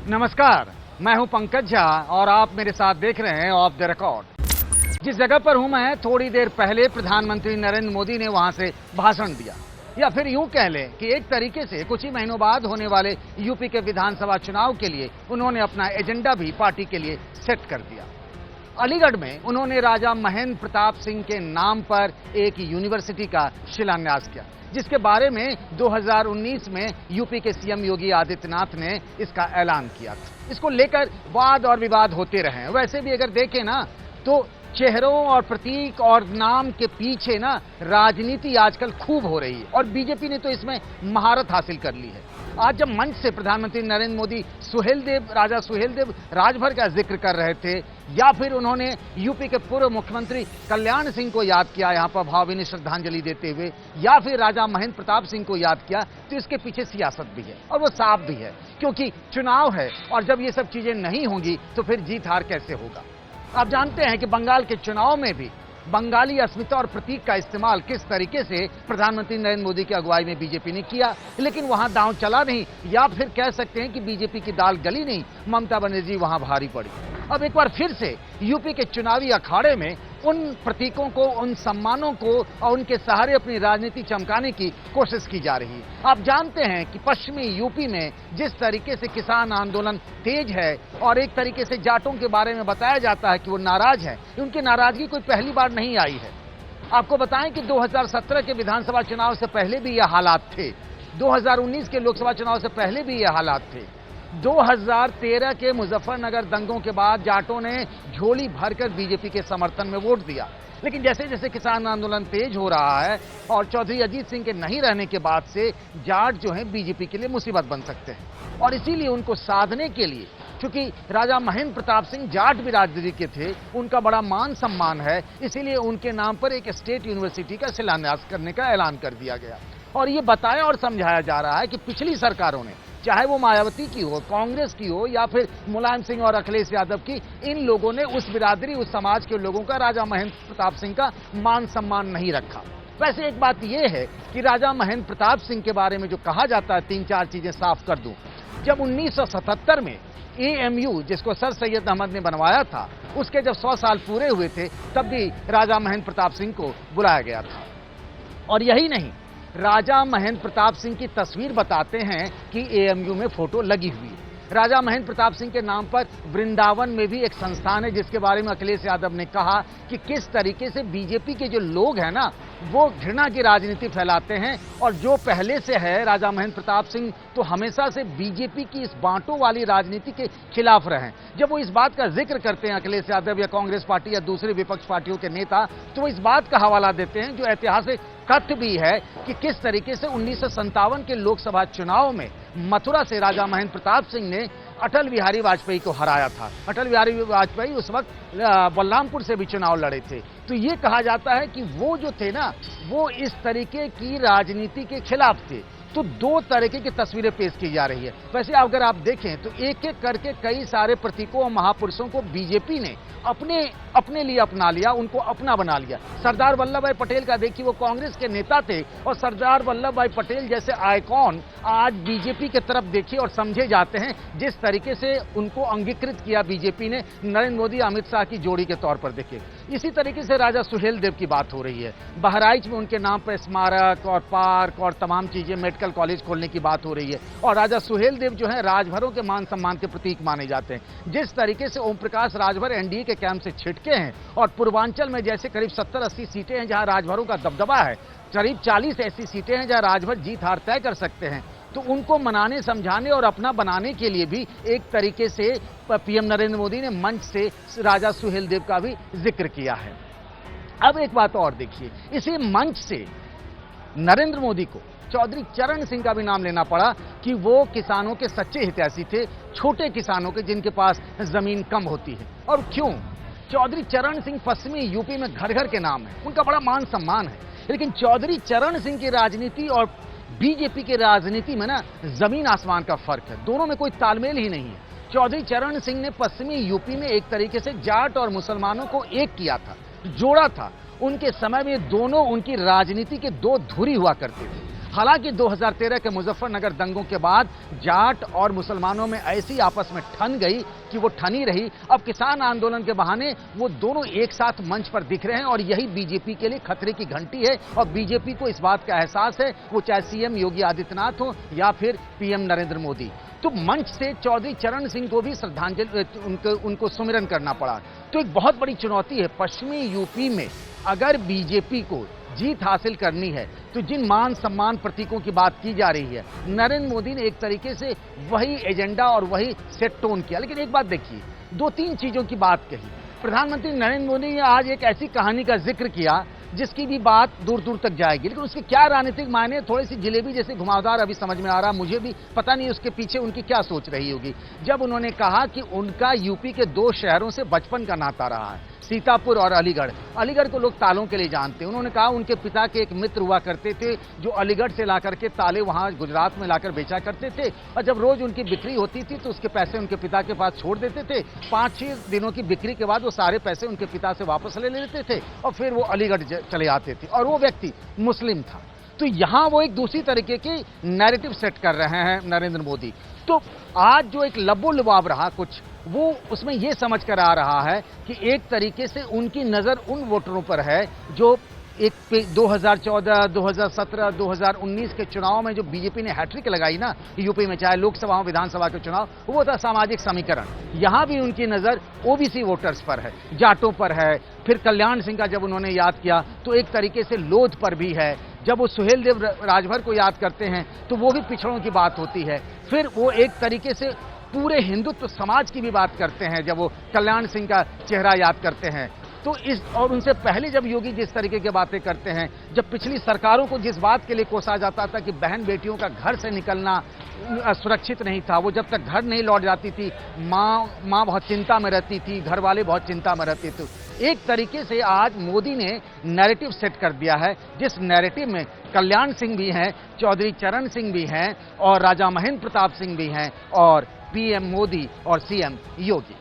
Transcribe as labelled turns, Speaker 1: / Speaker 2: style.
Speaker 1: नमस्कार, मैं हूं पंकज झा और आप मेरे साथ देख रहे हैं ऑफ द रिकॉर्ड। जिस जगह पर हूं मैं, थोड़ी देर पहले प्रधानमंत्री नरेंद्र मोदी ने वहां से भाषण दिया, या फिर यूं कह लें कि एक तरीके से कुछ ही महीनों बाद होने वाले यूपी के विधानसभा चुनाव के लिए उन्होंने अपना एजेंडा भी पार्टी के लिए सेट कर दिया। अलीगढ़ में उन्होंने राजा महेंद्र प्रताप सिंह के नाम पर एक यूनिवर्सिटी का शिलान्यास किया, जिसके बारे में 2019 में यूपी के सीएम योगी आदित्यनाथ ने इसका ऐलान किया था। इसको लेकर वाद और विवाद होते रहे। वैसे भी अगर देखें ना, तो चेहरों और प्रतीक और नाम के पीछे ना राजनीति आजकल खूब हो रही है और बीजेपी ने तो इसमें महारत हासिल कर ली है। आज जब मंच से प्रधानमंत्री नरेंद्र मोदी राजा सुहेलदेव राजभर का जिक्र कर रहे थे, या फिर उन्होंने यूपी के पूर्व मुख्यमंत्री कल्याण सिंह को याद किया यहां पर भावभीनी श्रद्धांजलि देते हुए, या फिर राजा महेंद्र प्रताप सिंह को याद किया, तो इसके पीछे सियासत भी है और वो साफ भी है, क्योंकि चुनाव है और जब ये सब चीजें नहीं होंगी तो फिर जीत हार कैसे होगा। आप जानते हैं कि बंगाल के चुनाव में भी बंगाली अस्मिता और प्रतीक का इस्तेमाल किस तरीके से प्रधानमंत्री नरेंद्र मोदी की अगुवाई में बीजेपी ने किया, लेकिन वहां दांव चला नहीं, या फिर कह सकते हैं कि बीजेपी की दाल गली नहीं, ममता बनर्जी वहां भारी पड़ी। अब एक बार फिर से यूपी के चुनावी अखाड़े में उन प्रतीकों को, उन सम्मानों को और उनके सहारे अपनी राजनीति चमकाने की कोशिश की जा रही है। आप जानते हैं कि पश्चिमी यूपी में जिस तरीके से किसान आंदोलन तेज है और एक तरीके से जाटों के बारे में बताया जाता है कि वो नाराज है, उनकी नाराजगी कोई पहली बार नहीं आई है। आपको बताएं कि 2017 के विधानसभा चुनाव से पहले भी यह हालात थे, 2019 के लोकसभा चुनाव से पहले भी यह हालात थे, 2013 के मुजफ्फरनगर दंगों के बाद जाटों ने झोली भरकर बीजेपी के समर्थन में वोट दिया। लेकिन जैसे जैसे किसान आंदोलन तेज हो रहा है और चौधरी अजीत सिंह के नहीं रहने के बाद से जाट जो है बीजेपी के लिए मुसीबत बन सकते हैं, और इसीलिए उनको साधने के लिए, क्योंकि राजा महेंद्र प्रताप सिंह जाट बिरादरी के थे, उनका बड़ा मान सम्मान है, इसीलिए उनके नाम पर एक स्टेट यूनिवर्सिटी का शिलान्यास करने का ऐलान कर दिया गया। और ये बताया और समझाया जा रहा है कि पिछली सरकारों ने, चाहे वो मायावती की हो, कांग्रेस की हो, या फिर मुलायम सिंह और अखिलेश यादव की, इन लोगों ने उस बिरादरी, उस समाज के लोगों का राजा महेंद्र प्रताप सिंह का मान सम्मान नहीं रखा। वैसे एक बात यह है कि राजा महेंद्र प्रताप सिंह के बारे में जो कहा जाता है, 3-4 चीजें साफ कर दूं। जब 1977 में AMU, जिसको सर सैयद अहमद ने बनवाया था, उसके जब 100 साल पूरे हुए थे, तब भी राजा महेंद्र प्रताप सिंह को बुलाया गया था। और यही नहीं, राजा महेंद्र प्रताप सिंह की तस्वीर बताते हैं कि AMU में फोटो लगी हुई है। राजा महेंद्र प्रताप सिंह के नाम पर वृंदावन में भी एक संस्थान है, जिसके बारे में अखिलेश यादव ने कहा कि किस तरीके से बीजेपी के जो लोग हैं ना, वो घृणा की राजनीति फैलाते हैं, और जो पहले से है राजा महेंद्र प्रताप सिंह तो हमेशा से बीजेपी की इस बांटों वाली राजनीति के खिलाफ रहे। जब वो इस बात का जिक्र करते हैं, अखिलेश यादव या कांग्रेस पार्टी या दूसरी विपक्ष पार्टियों के नेता, तो वो इस बात का हवाला देते हैं, जो ऐतिहासिक तथ्य भी है, कि किस तरीके से 1957 के लोकसभा चुनाव में मथुरा से राजा महेंद्र प्रताप सिंह ने अटल बिहारी वाजपेयी को हराया था। अटल बिहारी वाजपेयी उस वक्त बलरामपुर से भी चुनाव लड़े थे। तो ये कहा जाता है कि वो जो थे ना, वो इस तरीके की राजनीति के खिलाफ थे। तो 2 तरीके की तस्वीरें पेश की जा रही है। वैसे अगर आप देखें तो एक एक करके कई सारे प्रतीकों और महापुरुषों को बीजेपी ने अपने लिए अपना लिया, उनको अपना बना लिया। सरदार वल्लभ भाई पटेल का देखिए, वो कांग्रेस के नेता थे, और सरदार वल्लभ भाई पटेल जैसे आइकॉन आज बीजेपी की तरफ देखिए और समझे जाते हैं, जिस तरीके से उनको अंगीकृत किया बीजेपी ने नरेंद्र मोदी अमित शाह की जोड़ी के तौर पर देखिए। इसी तरीके से राजा सुहेलदेव की बात हो रही है, बहराइच में उनके नाम पर स्मारक और पार्क और तमाम चीजें, मेडिकल कॉलेज खोलने की बात हो रही है, और राजा सुहेलदेव जो है राजभरों के मान सम्मान के प्रतीक माने जाते हैं। जिस तरीके से ओम प्रकाश राजभर एनडीए के कैंप से छिटके हैं, और पूर्वांचल में जैसे करीब 70-80 सीटें हैं जहां राजभरों का दबदबा है, करीब 40 ऐसी सीटें हैं जहां राजभर जीत हार तय कर सकते हैं, तो उनको मनाने, समझाने और अपना बनाने के लिए भी एक तरीके से पीएम नरेंद्र मोदी ने मंच से राजा सुहेलदेव का भी जिक्र किया है। अब एक बात और देखिए, इसी मंच से नरेंद्र मोदी को चौधरी चरण सिंह का भी नाम लेना पड़ा कि वो किसानों के सच्चे हितैषी थे, छोटे किसानों के, जिनके पास जमीन कम होती है। और क्यों? चौधरी चरण सिंह पश्चिमी यूपी में घर घर के नाम है, उनका बड़ा मान सम्मान है, लेकिन चौधरी चरण सिंह की राजनीति और बीजेपी की राजनीति में ना जमीन आसमान का फर्क है, दोनों में कोई तालमेल ही नहीं है। चौधरी चरण सिंह ने पश्चिमी यूपी में एक तरीके से जाट और मुसलमानों को एक किया था, जोड़ा था। उनके समय में दोनों उनकी राजनीति के 2 धुरी हुआ करते थे। हालांकि 2013 के मुजफ्फरनगर दंगों के बाद जाट और मुसलमानों में ऐसी आपस में ठन गई कि वो ठनी रही। अब किसान आंदोलन के बहाने वो दोनों एक साथ मंच पर दिख रहे हैं और यही बीजेपी के लिए खतरे की घंटी है और बीजेपी को इस बात का एहसास है, वो चाहे सीएम योगी आदित्यनाथ हो या फिर पीएम नरेंद्र मोदी। तो मंच से चौधरी चरण सिंह को भी श्रद्धांजलि उनको सुमिरन करना पड़ा। तो एक बहुत बड़ी चुनौती है पश्चिमी यूपी में। अगर बीजेपी को जीत हासिल करनी है तो जिन मान सम्मान प्रतीकों की बात की जा रही है, नरेंद्र मोदी ने एक तरीके से वही एजेंडा और वही सेट टोन किया। लेकिन एक बात देखिए, 2-3 चीजों की बात कही प्रधानमंत्री नरेंद्र मोदी ने। आज एक ऐसी कहानी का जिक्र किया जिसकी भी बात दूर दूर तक जाएगी, लेकिन उसके क्या राजनीतिक मायने, थोड़ी सी जिलेबी जैसे घुमावदार अभी समझ में आ रहा, मुझे भी पता नहीं उसके पीछे उनकी क्या सोच रही होगी। जब उन्होंने कहा कि उनका यूपी के 2 शहरों से बचपन का नाता रहा है, सीतापुर और अलीगढ़। अलीगढ़ को लोग तालों के लिए जानते हैं। उन्होंने कहा उनके पिता के एक मित्र हुआ करते थे जो अलीगढ़ से लाकर के ताले वहां गुजरात में लाकर बेचा करते थे और जब रोज उनकी बिक्री होती थी तो उसके पैसे उनके पिता के पास छोड़ देते थे। 5-6 दिनों की बिक्री के बाद वो सारे पैसे उनके पिता से वापस ले लेते थे और फिर वो अलीगढ़ चले आते थे और वो व्यक्ति मुस्लिम था। तो यहां वो एक दूसरी तरीके की नैरेटिव सेट कर रहे हैं नरेंद्र मोदी। तो आज जो एक लबो लुबाव रहा कुछ, वो उसमें यह समझ कर आ रहा है कि एक तरीके से उनकी नजर उन वोटरों पर है जो 2014, 2017, 2019 के चुनाव में जो बीजेपी ने हैट्रिक लगाई ना यूपी में, चाहे लोकसभा और विधानसभा के चुनाव, वो था सामाजिक समीकरण। यहां भी उनकी नजर ओबीसी वोटर्स पर है, जाटों पर है। फिर कल्याण सिंह का जब उन्होंने याद किया तो एक तरीके से लोध पर भी है। जब वो सुहेल देव राजभर को याद करते हैं तो वो भी पिछड़ों की बात होती है। फिर वो एक तरीके से पूरे हिंदुत्व समाज की भी बात करते हैं जब वो कल्याण सिंह का चेहरा याद करते हैं। तो इस और उनसे पहले जब योगी जिस तरीके की बातें करते हैं, जब पिछली सरकारों को जिस बात के लिए कोसा जाता था कि बहन बेटियों का घर से निकलना सुरक्षित नहीं था, वो जब तक घर नहीं लौट जाती थी माँ बहुत चिंता में रहती थी, घर वाले बहुत चिंता में रहते थे। एक तरीके से आज मोदी ने नैरेटिव सेट कर दिया है, जिस नैरेटिव में कल्याण सिंह भी हैं, चौधरी चरण सिंह भी हैं और राजा महेंद्र प्रताप सिंह भी हैं और पीएम मोदी और सीएम योगी।